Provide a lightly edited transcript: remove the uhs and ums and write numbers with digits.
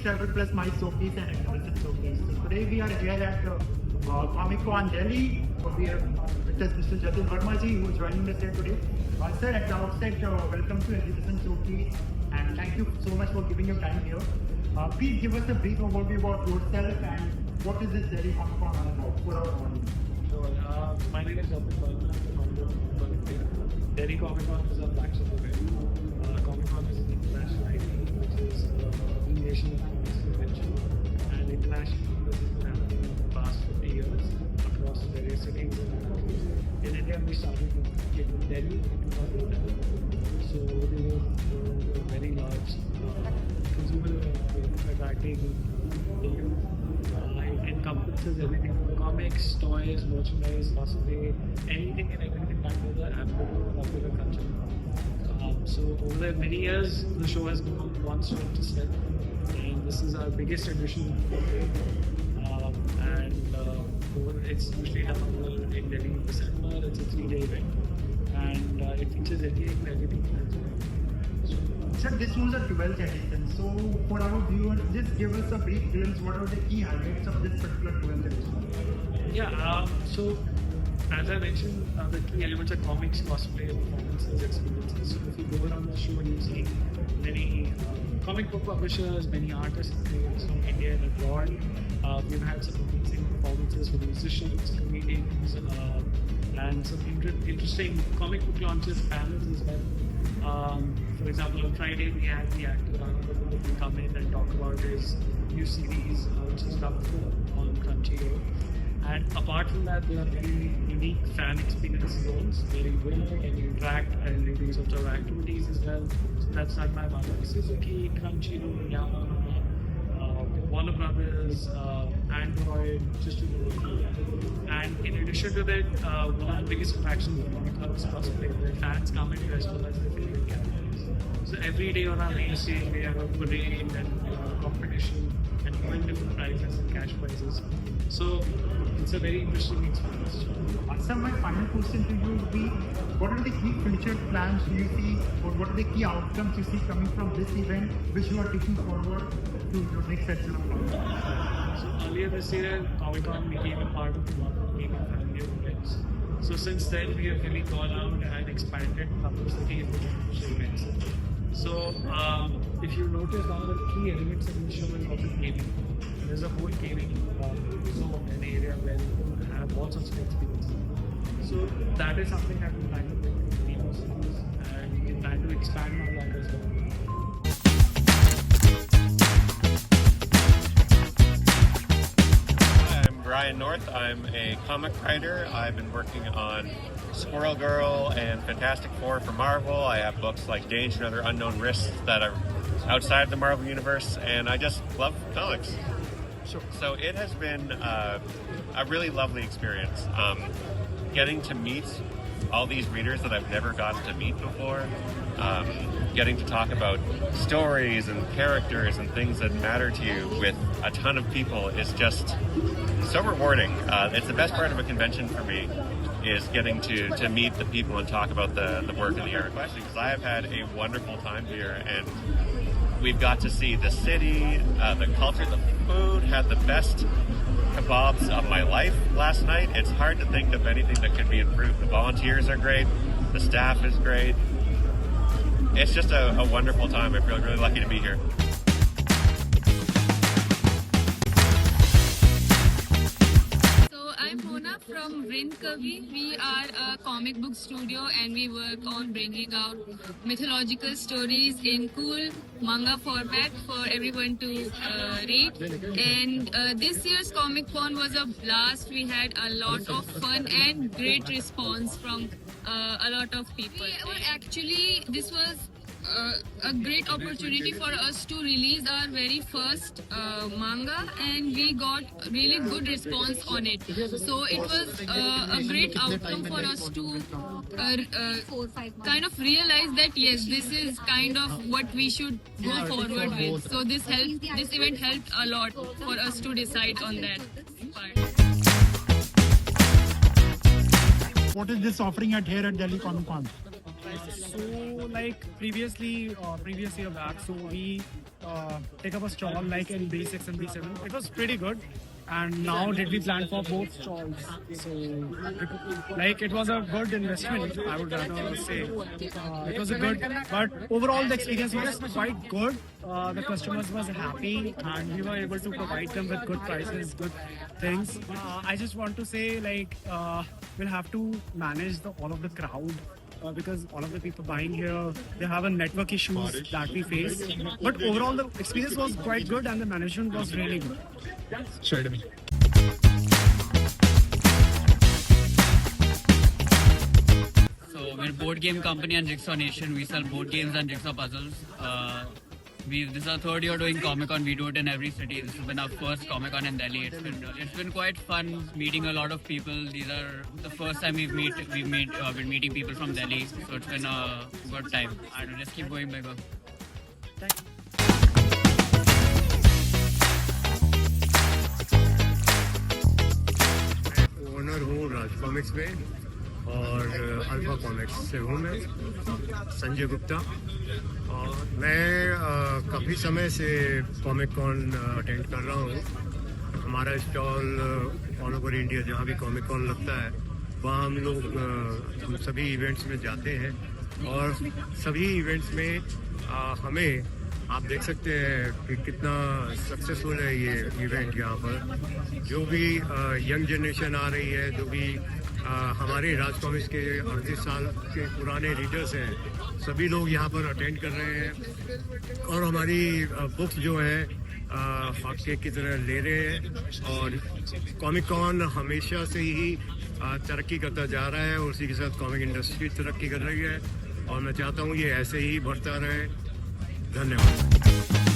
Travel Plus My Showcase and Exhibition Showcase. So today we are here at Comic Con Delhi. We have with us Mr. Jatin Verma ji, who is joining us here today. Sir, at the outset, welcome to Exhibition Showcase and thank you so much for giving your time here. Please give us a brief overview about yourself and what is this Delhi Comic Con all about for our audience. So, my name is Jatin Verma. Delhi Comic Con is a flagship event. Comic Con is an international IP, which is Asian comics convention, and international has been happening in the past 50 years across various cities and countries. In India, we started in Delhi in 2011. So they were very large consumer attracting the youth. It encompasses everything from comics, toys, merchandise, cosplay, anything and everything back to the popular culture. So over the many years, the show has grown one step to step, and this is our biggest edition. It's usually held in Delhi in December. It's a 3-day event, and it features anything and everything. Sir, this was a 12th edition. So for our viewers, just give us a brief glimpse. What are the key highlights of this particular 12th edition? Yeah. So as I mentioned, the key elements are comics, cosplay, performances, experiences. So if you go around the show, you see many comic book publishers, many artists from India and abroad. We've had some amazing performances from musicians, comedians, and some interesting comic book launches, panels as well. For example, on Friday we had the actor Rana Kapoor come in and talk about his new series, which is Doctor on Crunchyroll. And apart from that, there are very unique fan experience zones where you will and you interact and you do sorts of activities as well. So that's like my Maruti Suzuki, Crunchyroll, Yamaha, Warner Brothers, Android, just to name a few. And in addition to that, one of the biggest attractions of Comic Con is cosplay, where fans come and dress up as their favorite characters. So every day on our main stage, we have a parade and a competition and even different prizes and cash prizes. So it's a very interesting experience. Sir, my final question to you would be, what are the key future plans do you see, or what are the key outcomes you see coming from this event, which you are taking forward to your next edition of Comic Con? So earlier this year, Comic Con became a part of the Marvel Gaming family of events. So since then, we have really gone out and expanded publicity with events. So if you notice, one of the key elements of the show is also gaming. There's a whole gaming zone, an area where you have all sorts of experiences. So that is something that we plan to bring to the series, and we plan to expand on that as well. I'm Brian North. I'm a comic writer. I've been working on Squirrel Girl and Fantastic Four for Marvel. I have books like Danger and Other Unknown Risks that are outside the Marvel Universe, and I just love comics. So it has been a really lovely experience. Getting to meet all these readers that I've never gotten to meet before, getting to talk about stories and characters and things that matter to you with a ton of people is just so rewarding. It's the best part of a convention for me, is getting to meet the people and talk about the work and the art. Because I have had a wonderful time here, and we've got to see the city, the culture, the food. Had the best kebabs of my life last night. It's hard to think of anything that could be improved. The volunteers are great. The staff is great. It's just a wonderful time. I feel really lucky to be here. I'm Mona from Vrind Kavi. We are a comic book studio and we work on bringing out mythological stories in cool manga format for everyone to read. And this year's Comic Con was a blast. We had a lot of fun and great response from a lot of people. This was a great opportunity for us to release our very first manga, and we got really good response on it. So it was a great outcome for us to kind of realize that yes, this is kind of what we should go forward with. So this event helped a lot for us to decide on that part. What is this offering here at Delhi Comic Con? So like previous year back, so we take up a stall like in B6 and B7. It was pretty good. And now did we plan for both stalls? So like it was a good investment, I would rather say. It was a good, but overall the experience was quite good. The customers was happy and we were able to provide them with good prices, good things. I just want to say like we'll have to manage all of the crowd. Because all of the people buying here, they have a network issues that we face. But overall, the experience was quite good and the management was really good. Sure to me. So we're a board game company and Jigsaw Nation. We sell board games and jigsaw puzzles. This is our third year doing Comic Con. We do it in every city. This has been our first Comic Con in Delhi. It's been quite fun meeting a lot of people. These are the first time we've been meeting people from Delhi. So it's been a good time. And just keep going bigger. Owner हूँ राज comics में और alpha comics से हूँ मैं संजय गुप्ता और मैं काफ़ी समय से कॉमिक कॉन अटेंड कर रहा हूँ। हमारा स्टॉल ऑल ओवर इंडिया जहाँ भी कॉमिक कॉन लगता है वहाँ हम लोग हम सभी इवेंट्स में जाते हैं और सभी इवेंट्स में हमें आप देख सकते हैं कि कितना सक्सेसफुल है ये इवेंट यहाँ पर। जो भी यंग जनरेशन आ रही है, जो भी हमारे राज कॉमिक्स के 38 साल के पुराने रीडर्स हैं, सभी लोग यहाँ पर अटेंड कर रहे हैं और हमारी बुक्स जो हैं हॉटकेक की तरह ले रहे हैं। और कॉमिक कॉन हमेशा से ही तरक्की करता जा रहा है और उसी के साथ कॉमिक इंडस्ट्री तरक्की कर रही है और मैं चाहता हूँ ये ऐसे ही बढ़ता रहे। धन्यवाद।